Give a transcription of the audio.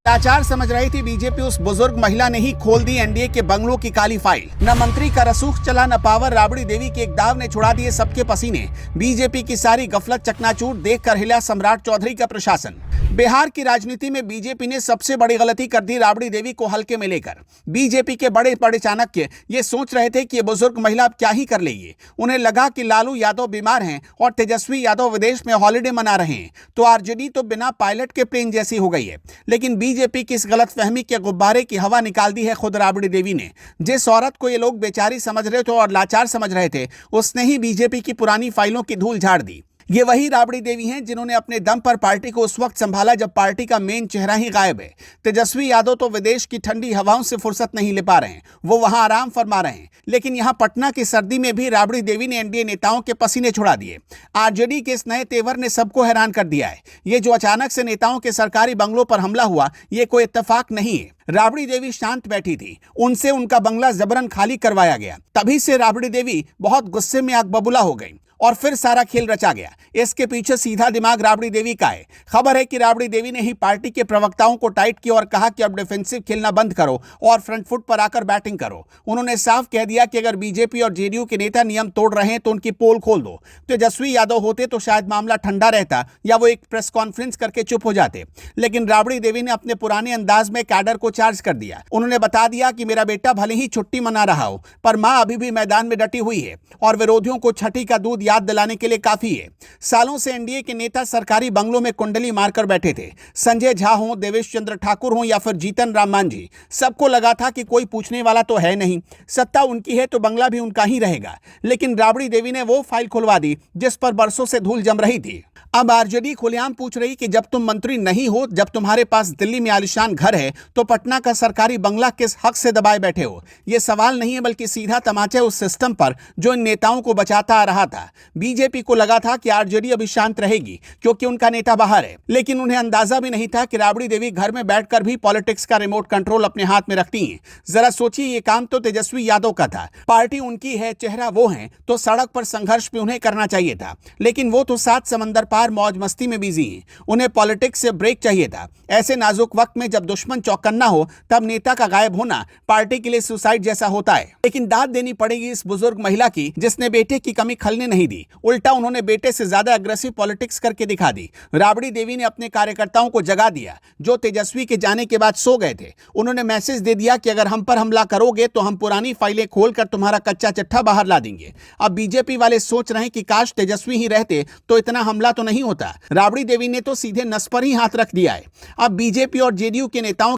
लाचार समझ रही थी बीजेपी, उस बुजुर्ग महिला ने ही खोल दी एनडीए के बंगलों की काली फाइल। न मंत्री का रसूख चला, न पावर। राबड़ी देवी के एक दाव ने छुड़ा दिए सबके पसीने। बीजेपी की सारी गफलत चकनाचूर देखकर हिला सम्राट चौधरी का प्रशासन। बिहार की राजनीति में बीजेपी ने सबसे बड़ी गलती कर दी राबड़ी देवी को हल्के में लेकर। बीजेपी के बड़े बड़े चाणक्य ये सोच रहे थे कि ये बुजुर्ग महिला अब क्या ही कर लेगी। उन्हें लगा कि लालू यादव बीमार हैं और तेजस्वी यादव विदेश में हॉलिडे मना रहे हैं, तो आरजेडी तो बिना पायलट के प्लेन जैसी हो गई है। लेकिन बीजेपी की इस गलतफहमी के गुब्बारे की हवा निकाल दी है खुद राबड़ी देवी ने। जिस औरत को ये लोग बेचारी समझ रहे थे और लाचार समझ रहे थे, उसने ही बीजेपी की पुरानी फाइलों की धूल झाड़ दी। ये वही राबड़ी देवी हैं जिन्होंने अपने दम पर पार्टी को उस वक्त संभाला जब पार्टी का मेन चेहरा ही गायब है। तेजस्वी यादव तो विदेश की ठंडी हवाओं से फुर्सत नहीं ले पा रहे हैं, वो वहां आराम फरमा रहे हैं। लेकिन यहां पटना की सर्दी में भी राबड़ी देवी ने एनडीए नेताओं के पसीने छुड़ा दिए। आरजेडी के इस नए तेवर ने सबको हैरान कर दिया है। ये जो अचानक से नेताओं के सरकारी बंगलों पर हमला हुआ, ये कोई इत्तेफाक नहीं है। राबड़ी देवी शांत बैठी थी, उनसे उनका बंगला जबरन खाली करवाया गया। तभी से राबड़ी देवी बहुत गुस्से में आग बबूला हो गई और फिर सारा खेल रचा गया। इसके पीछे सीधा दिमाग राबड़ी देवी का है। खबर है कि राबड़ी देवी ने ही पार्टी के प्रवक्ताओं को टाइट किया और कहा कि अब डिफेंसिव खेलना बंद करो और फ्रंट फुट पर आकर बैटिंग करो। उन्होंने साफ कह दिया कि अगर बीजेपी और जेडीयू के नेता नियम तोड़ रहे हैं तो उनकी पोल खोल दो। तेजस्वी यादव होते तो शायद मामला ठंडा रहता या वो एक प्रेस कॉन्फ्रेंस करके चुप हो जाते। लेकिन राबड़ी देवी ने अपने पुराने अंदाज में कैडर को चार्ज कर दिया। उन्होंने बता दिया कि मेरा बेटा भले ही छुट्टी मना रहा हो, पर मां अभी भी मैदान में डटी हुई है और विरोधियों को छठी का दूध याद दिलाने के लिए काफी है। सालों से एनडीए के नेता सरकारी बंगलों में कुंडली मारकर बैठे थे। संजय झा हो, देवेश चंद्र ठाकुर हो या फिर जीतन राम मांझी, सबको लगा था कि कोई पूछने वाला तो है नहीं, सत्ता उनकी है तो बंगला भी उनका ही रहेगा। लेकिन राबड़ी देवी ने वो फाइल खुलवा दी जिस पर बरसों से धूल जम रही थी। अब आरजेडी खुलेआम पूछ रही कि जब तुम मंत्री नहीं हो, जब तुम्हारे पास दिल्ली में आलिशान घर है, तो पटना का सरकारी बंगला किस हक से दबाए बैठे हो? यह सवाल नहीं है बल्कि सीधा तमाचा उस सिस्टम पर जो इन नेताओं को बचाता आ रहा था। बीजेपी को लगा था कि आरजेडी अभी शांत रहेगी क्योंकि उनका नेता बाहर है, लेकिन उन्हें अंदाजा भी नहीं था कि राबड़ी देवी घर में बैठकर भी पॉलिटिक्स का रिमोट कंट्रोल अपने हाथ में रखती हैं। जरा सोचिए, ये काम तो तेजस्वी यादव का था, पार्टी उनकी है, चेहरा वो है, तो सड़क पर संघर्ष भी उन्हें करना चाहिए था। लेकिन वो तो 7 समंदर पार मौज मस्ती में बिजी हैं। उन्हें पॉलिटिक्स से ब्रेक चाहिए था। ऐसे नाजुक वक्त में जब दुश्मन चौकन्ना हो, तब नेता का गायब होना पार्टी के लिए सुसाइड जैसा होता है। लेकिन दाद देनी पड़ेगी इस बुजुर्ग महिला की जिसने बेटे की कमी खलने नहीं दी। उल्टा उन्होंने बेटे से ज्यादा अग्रेसिव पॉलिटिक्स करके दिखा दी। राबड़ी देवी ने अपने कार्यकर्ताओं को जगा दिया जो तेजस्वी के जाने के बाद सो गए थे। उन्होंने मैसेज दे दिया कि अगर हम पर हमला करोगे तो हम पुरानी फाइलें खोलकर तुम्हारा कच्चा चिट्ठा बाहर ला देंगे। अब बीजेपी वाले सोच रहे हैं कि काश तेजस्वी ही रहते तो इतना हमला तो नहीं होता। राबड़ी देवी ने तो सीधे नस पर ही हाथ रख दिया है। अब बीजेपी और जेडीयू के नेताओं